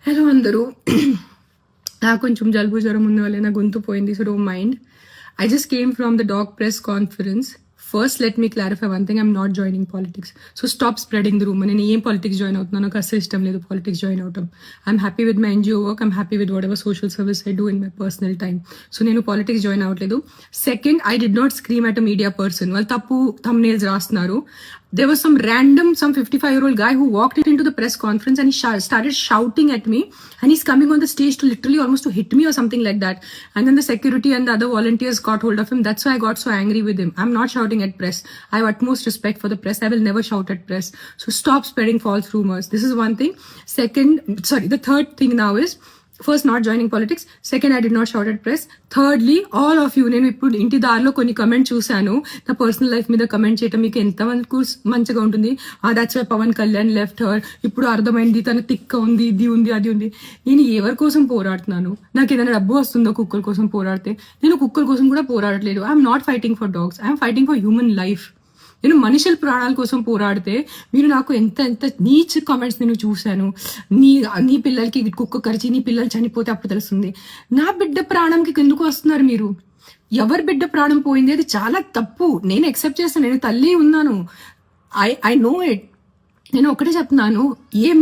Hello అందరూ. నాకు కొంచెం జలుబు జ్వరం ఉన్న వల్ల నా గొంతు పోయింది, so don't mind. I just came from the dog press conference. First, let me clarify one thing. I'm not joining politics. So stop spreading the rumor. నేను ఏం పాలిటిక్స్ జాయిన్ అవుతున్నాను, నాకు అసలు ఇష్టం లేదు పాలిటిక్స్ జాయిన్ అవటం. I'm happy with my NGO work. I'm happy with whatever social service I do in my personal time. So నేను politics join అవ్వట్లేదు. Second, I did not scream at a media person. వాళ్ళు తప్పు thumbnails రాస్తున్నారు. There was some 55-year-old guy who walked into the press conference and he started shouting at me, and he's coming on the stage to literally almost to hit me or something like that. And then the security and the other volunteers got hold of him. That's why I got so angry with him. I'm not shouting at press. I have utmost respect for the press. I will never shout at press. So stop spreading false rumors. This is one thing. The third thing now is, first not joining politics. Second, I did not shout at press. Thirdly, all of you, నేను ఇప్పుడు ఇంటి దారిలో కొన్ని comment చూశాను. నా personal life మీద comment చేయటం మీకు ఎంత మంచిగా ఉంటుంది. That's why Pawan Kalyan left her. ఇప్పుడు అర్థమైంది తన తిక్క ఉంది, ఇది ఉంది, అది ఉంది. నేను ఎవరి కోసం పోరాడుతున్నాను? నాకు ఏదైనా డబ్బు వస్తుందో కుక్కల కోసం పోరాడితే? నేను కుక్కల కోసం కూడా పోరాడట్లేదు. I'm not fighting for dogs, I'm fighting for human life. నేను మనుషుల ప్రాణాల కోసం పోరాడితే మీరు నాకు ఎంత నీచ్ కామెంట్స్ నేను చూశాను. నీ పిల్లలకి కుక్క కరిచి నీ పిల్లలు చనిపోతే అప్పుడు తెలుస్తుంది. నా బిడ్డ ప్రాణంకి ఎందుకు వస్తున్నారు మీరు? ఎవరి బిడ్డ ప్రాణం పోయింది, అది చాలా తప్పు. నేను యాక్సెప్ట్ చేస్తాను, నేను తల్లి ఉన్నాను. I know it. నేను ఒకటే చెప్తున్నాను,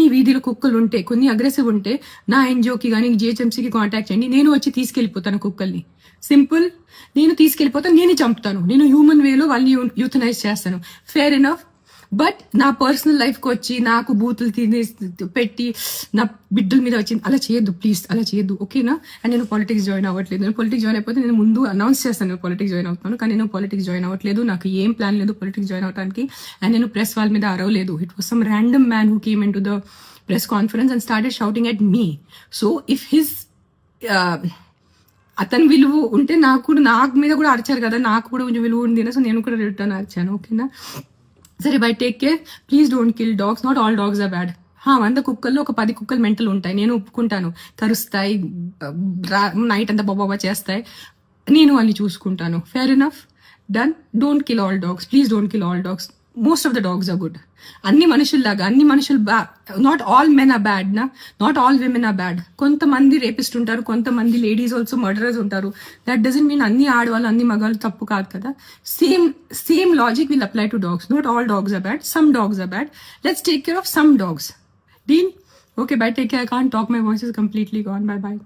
మీ వీధిలో కుక్కలు ఉంటే, కొన్ని అగ్రెసివ్ ఉంటే నా ఎన్జిఓకి కానీ జిహెచ్ఎంసీకి కాంటాక్ట్ చేయండి. నేను వచ్చి తీసుకెళ్లిపోతాను కుక్కల్ని. సింపుల్. నేను తీసుకెళ్లిపోతాను, నేనే చంపుతాను. నేను హ్యూమన్ వేలో వాళ్ళని యూథనైజ్ చేస్తాను. Fair enough. బట్ నా పర్సనల్ లైఫ్కి వచ్చి నాకు బూతులు పెట్టి నా బిడ్డల మీద వచ్చి అలా చేయొద్దు ప్లీజ్, అలా చేయొద్దు, ఓకేనా? అండ్ నేను పాలిటిక్స్ జాయిన్ అవ్వట్లేదు. నేను పాలిటిక్స్ జాయిన్ అయిపోతే నేను ముందు అనౌన్స్ చేస్తాను నేను పాలిటిక్స్ జాయిన్ అవుతాను. కానీ నేను పాలిటిక్స్ జాయిన్ అవ్వట్లేదు. నాకు ఏం ప్లాన్ లేదు పాలిటిక్స్ జాయిన్ అవడానికి. అండ్ నేను ప్రెస్ వాళ్ళ మీద అరవలేదు. It was some random man who came into the press conference and started shouting at me. So if his అతని విలువ ఉంటే నాకు మీద కూడా అరిచారు కదా, నాకు కూడా కొంచెం విలువ ఉంది. సో నేను కూడా రిటర్న్ అరిచాను, ఓకేనా? సరే, bye take care. Please don't kill dogs. Not all dogs are bad. 100 కుక్కల్లో ఒక 10 కుక్కలు మెంటల్ ఉంటాయి, నేను ఒప్పుకుంటాను. కరుస్తాయి, నైట్ అంతా బాబా చేస్తాయి, నేను వాళ్ళని చూసుకుంటాను. Fair enough, done. Don't kill all dogs, please don't kill all dogs. Most of the dogs are good. అన్ని మనుషుల్లాగా అన్ని మనుషులు not all men are bad నా, not all women are bad. కొంతమంది రేపిస్ట్ ఉంటారు, కొంతమంది లేడీస్ ఆల్సో మర్డరర్స్ ఉంటారు. That doesn't mean అన్ని ఆడవాళ్ళు అన్ని మగాళ్ళు తప్పు కాదు కదా. Same logic will apply to dogs. Not all dogs are bad, some dogs are bad. Let's take care of some dogs. Deal? Okay, bye, take care. I can't talk, my voice is completely gone. Bye bye.